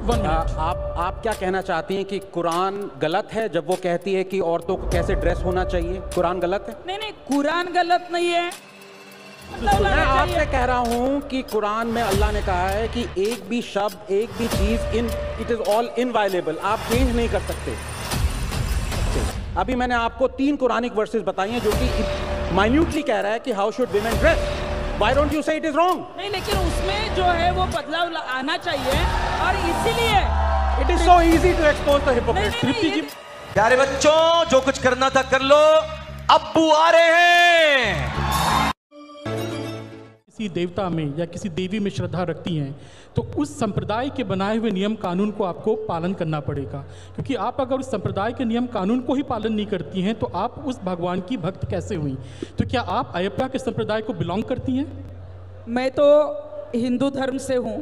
आप क्या कहना चाहती हैं कि कुरान गलत है जब वो कहती है कि औरतों को कैसे ड्रेस होना चाहिए? कुरान गलत है? नहीं, कुरान गलत नहीं है। मैं आपसे कह रहा हूं कि कुरान में अल्लाह ने कहा है कि एक भी शब्द, एक भी चीज इट इज ऑल इनवायलेबल, आप चेंज नहीं कर सकते। अभी मैंने आपको 3 कुरानिक वर्सेस बताई हैं जो कि माइन्यूटली कह रहा है कि how should women dress. Why don't you से इट इज रॉन्ग? नहीं, लेकिन उसमें जो है वो बदलाव आना चाहिए और इसीलिए it is so easy to expose the hypocrisy. प्यारे बच्चों, जो कुछ करना था कर लो, अब्बू आ रहे हैं। किसी देवता में या किसी देवी में श्रद्धा रखती हैं तो उस संप्रदाय के बनाए हुए नियम कानून को आपको पालन करना पड़ेगा, क्योंकि आप अगर उस संप्रदाय के नियम कानून को ही पालन नहीं करती हैं तो आप उस भगवान की भक्त कैसे हुई? तो क्या आप अयप्पा के संप्रदाय को बिलोंग करती हैं? मैं तो हिंदू धर्म से हूँ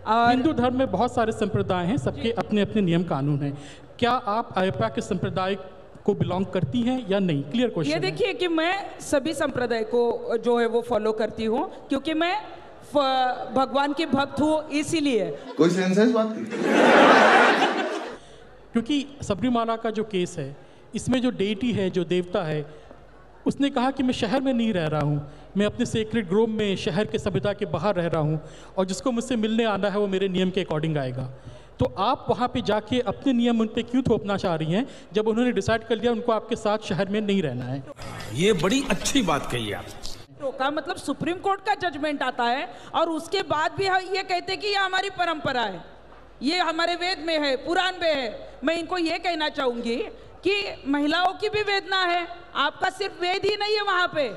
और हिंदू धर्म में बहुत सारे संप्रदाय हैं, सबके अपने अपने नियम कानून हैं। क्या आप अयप्पा के संप्रदाय को बिलोंग करती हैं या नहीं? Clear question. ये देखिए कि मैं सभी संप्रदाय को जो है वो फॉलो करती हूँ, क्योंकि मैं भगवान की भक्त हूँ, इसीलिए। कोई सेंस है इस बात की? क्योंकि सबरीमाला का जो केस है, इसमें जो डेटी है, जो देवता है, उसने कहा कि मैं शहर में नहीं रह रहा हूँ, मैं अपने सेक्रेट ग्रोव में शहर के सभ्यता के बाहर रह रहा हूँ और जिसको मुझसे मिलने आना है वो मेरे नियम के अकॉर्डिंग आएगा। तो आप वहाँ पे जाके अपने नियम उन पे क्यों थोपना चाह रही हैं जब उन्होंने डिसाइड कर लिया उनको आपके साथ शहर में नहीं रहना है? ये बड़ी अच्छी बात कही आप। का मतलब सुप्रीम कोर्ट का जजमेंट आता है और उसके बाद भी ये कहते कि ये हमारी परंपरा है, ये हमारे वेद में है, पुराण में है। मैं इनको ये कहना चाहूंगी कि महिलाओं की भी वेदना है, आपका सिर्फ वेद ही नहीं है वहां पे।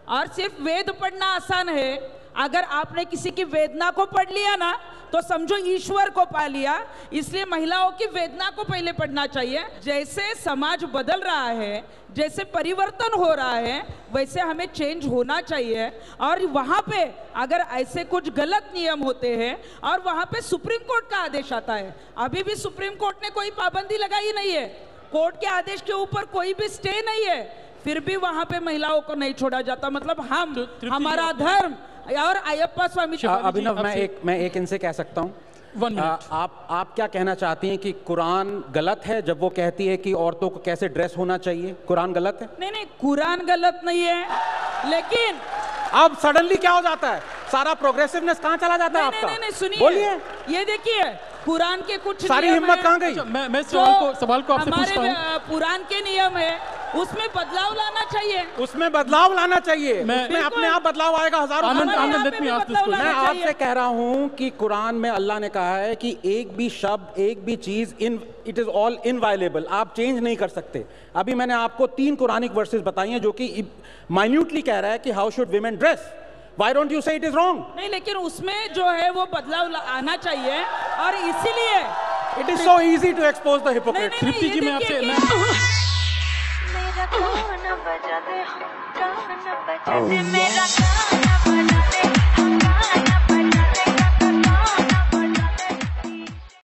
और सिर्फ वेद पढ़ना आसान है, अगर आपने किसी की वेदना को पढ़ लिया ना तो समझो ईश्वर को पा लिया। इसलिए महिलाओं की वेदना को पहले पढ़ना चाहिए। जैसे समाज बदल रहा है, जैसे परिवर्तन हो रहा है, वैसे हमें चेंज होना चाहिए। और वहाँ पे अगर ऐसे कुछ गलत नियम होते हैं और वहाँ पे सुप्रीम कोर्ट का आदेश आता है, अभी भी सुप्रीम कोर्ट ने कोई पाबंदी लगाई नहीं है, कोर्ट के आदेश के ऊपर कोई भी स्टे नहीं है, फिर भी वहाँ पे महिलाओं को नहीं छोड़ा जाता। मतलब हम, हमारा धर्म और अयप्पा स्वामी। अभिनव, मैं एक इनसे कह सकता हूँ। आप क्या कहना चाहती हैं कि कुरान गलत है जब वो कहती है कि औरतों को कैसे ड्रेस होना चाहिए? कुरान गलत है? नहीं, कुरान गलत नहीं है, लेकिन अब सडनली क्या हो जाता है? सारा प्रोग्रेसिवनेस कहाँ चला जाता है आपका? नहीं, सुनिए, बोलिए। ये देखिए, कुरान के कुछ सारी हिम्मत कहाँ गई? मैं सवाल को आपसे पूछता हूँ। हमारे पुराण के नियम है, उसमें बदलाव लाना चाहिए। उसमें बदलाव लाना चाहिए, उसमें अपने आप बदलाव आएगा। हजारों। मैं आपसे कह रहा हूँ कि कुरान में अल्लाह ने कहा है कि एक भी शब्द, एक भी चीज इट इज ऑल इनवायलेबल, आप चेंज नहीं कर सकते। अभी मैंने आपको 3 कुरानिक वर्सेस बताई हैं जो कि माइन्यूटली कह रहा है कि how should women dress. Why don't you say it is wrong? नहीं, लेकिन उसमें जो है वो बदलाव आना चाहिए और इसीलिए it is so easy to expose the hypocrite। तृप्ति जी, मैं आपसे मेरा गाना बजा दे, गाना बजा दे, मेरा गाना बजा दे।